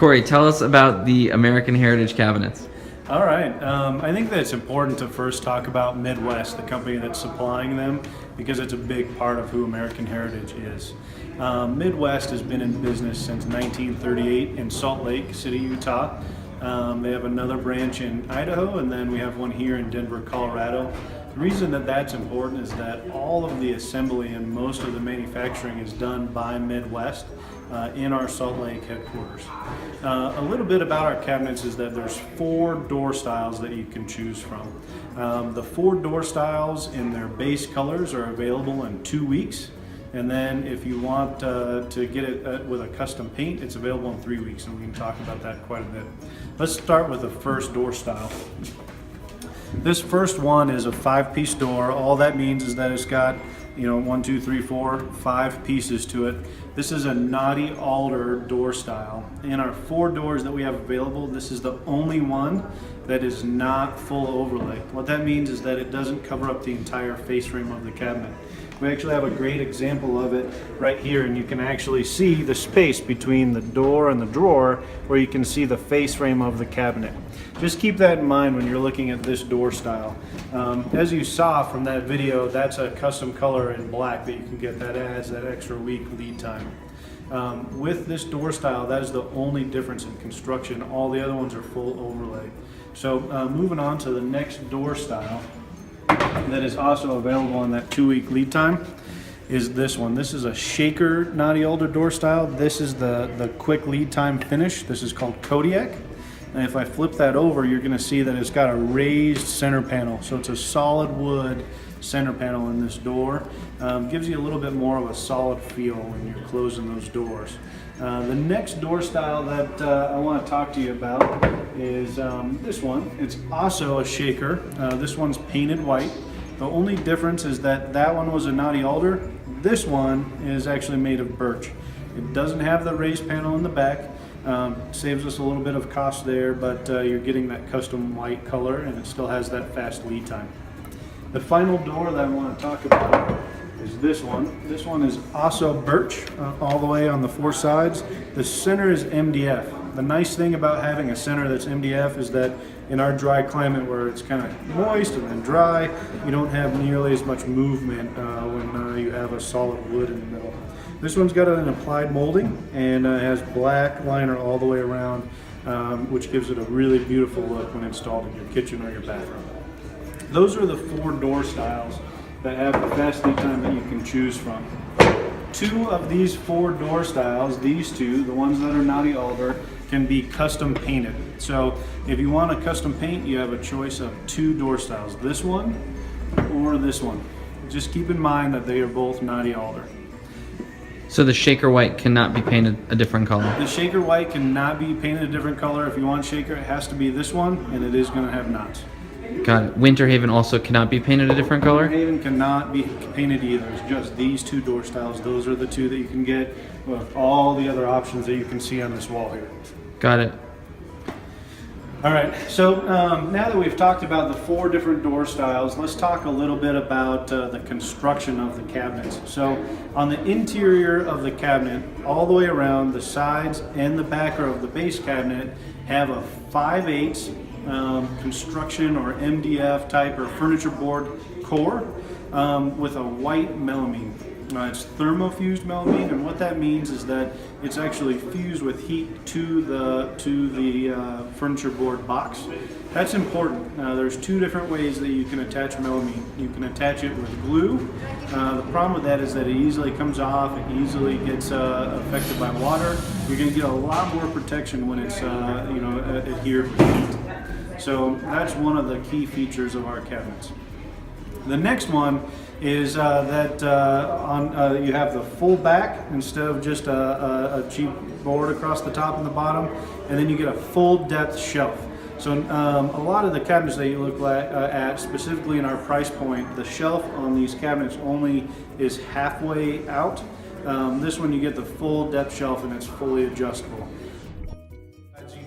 Corey, tell us about the American Heritage cabinets. All right. I think that it's important to first talk about Midwest, the company that's supplying them, because it's a big part of who American Heritage is. Midwest has been in business since 1938 in Salt Lake City, Utah. They have another branch in Idaho, and then we have one here in Denver, Colorado. The reason that that's important is that all of the assembly and most of the manufacturing is done by Midwest in our Salt Lake headquarters. A little bit about our cabinets is that there's 4 door styles that you can choose from. The 4 door styles in their base colors are available in 2 weeks. And then if you want to get it with a custom paint, it's available in 3 weeks, and we can talk about that quite a bit. Let's start with the first door style. This first one is a 5-piece door. All that means is that it's got, 1, 2, 3, 4, 5 pieces to it. This is a knotty alder door style. In our 4 doors that we have available, this is the only one that is not full overlay. What that means is that it doesn't cover up the entire face frame of the cabinet. We actually have a great example of it right here, and you can actually see the space between the door and the drawer where you can see the face frame of the cabinet. Just keep that in mind when you're looking at this door style. As you saw from that video, that's a custom color in black that you can get that adds that extra week lead time. With this door style, that is the only difference in construction. All the other ones are full overlay. So moving on to the next door style that is also available on that 2-week lead time is this one. This is a shaker knotty alder door style. This is the quick lead time finish. This is called Kodiak. And if I flip that over, you're going to see that it's got a raised center panel. So it's a solid wood center panel in this door. Gives you a little bit more of a solid feel when you're closing those doors. The next door style that I want to talk to you about is this one. It's also a shaker. This one's painted white. The only difference is that that one was a knotty alder. This one is actually made of birch. It doesn't have the raised panel in the back. Saves us a little bit of cost there, but you're getting that custom white color, and it still has that fast lead time. The final door that I want to talk about is this one. This one is also birch all the way on the 4 sides. The center is MDF. The nice thing about having a center that's MDF is that in our dry climate where it's kind of moist and then dry, you don't have nearly as much movement when you have a solid wood in the middle. This one's got an applied molding and has black liner all the way around, which gives it a really beautiful look when installed in your kitchen or your bathroom. Those are the 4 door styles that have the fast lead time that you can choose from. 2 of these 4 door styles, these 2, the ones that are knotty alder, can be custom painted. So if you want a custom paint, you have a choice of 2 door styles, this one or this one. Just keep in mind that they are both knotty alder. So the shaker white cannot be painted a different color? The shaker white cannot be painted a different color. If you want shaker, it has to be this one, and it is going to have knots. Got it. Winter Haven also cannot be painted a different color? Winter Haven cannot be painted either. It's just these 2 door styles. Those are the 2 that you can get with all the other options that you can see on this wall here. Got it. All right, so now that we've talked about the 4 different door styles, let's talk a little bit about the construction of the cabinets. So on the interior of the cabinet, all the way around, the sides and the back of the base cabinet have a 5/8 construction or MDF type or furniture board core with a white melamine. It's thermofused melamine, and what that means is that it's actually fused with heat to the furniture board box. That's important. There's 2 different ways that you can attach melamine. You can attach it with glue. The problem with that is that it easily comes off, it easily gets affected by water. You're going to get a lot more protection when it's adhered with heat. So that's one of the key features of our cabinets. The next one is that you have the full back instead of just a cheap board across the top and the bottom, and then you get a full depth shelf. So a lot of the cabinets that you look at, specifically in our price point, the shelf on these cabinets only is halfway out. This one you get the full depth shelf and it's fully adjustable.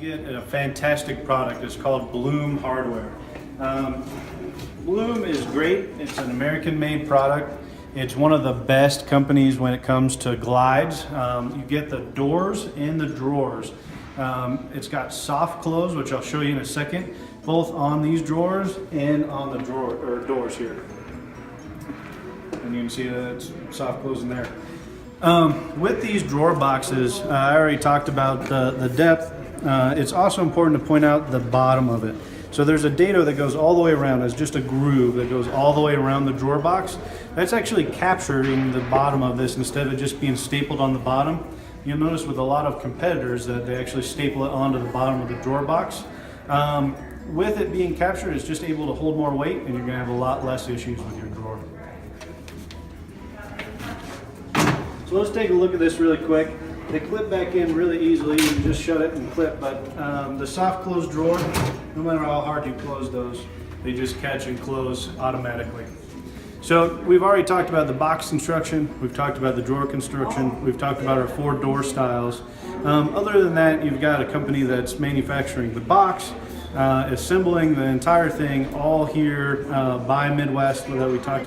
You get a fantastic product. It's called Bloom Hardware. Bloom is great. It's an American-made product. It's one of the best companies when it comes to glides. You get the doors and the drawers It's got soft close, which I'll show you in a second, both on these drawers and on the doors here. And you can see that it's soft close in there. With these drawer boxes, I already talked about the depth. It's also important to point out the bottom of it. So there's a dado that goes all the way around. It's just a groove that goes all the way around the drawer box. That's actually capturing the bottom of this instead of just being stapled on the bottom. You'll notice with a lot of competitors that they actually staple it onto the bottom of the drawer box. With it being captured, it's just able to hold more weight, and you're going to have a lot less issues with your drawer. So let's take a look at this really quick. They clip back in really easily. You can just shut it and clip, but the soft close drawer, no matter how hard you close those, they just catch and close automatically. So we've already talked about the box construction, we've talked about the drawer construction, we've talked about our 4 door styles. Other than that, you've got a company that's manufacturing the box, assembling the entire thing all here by Midwest that we talked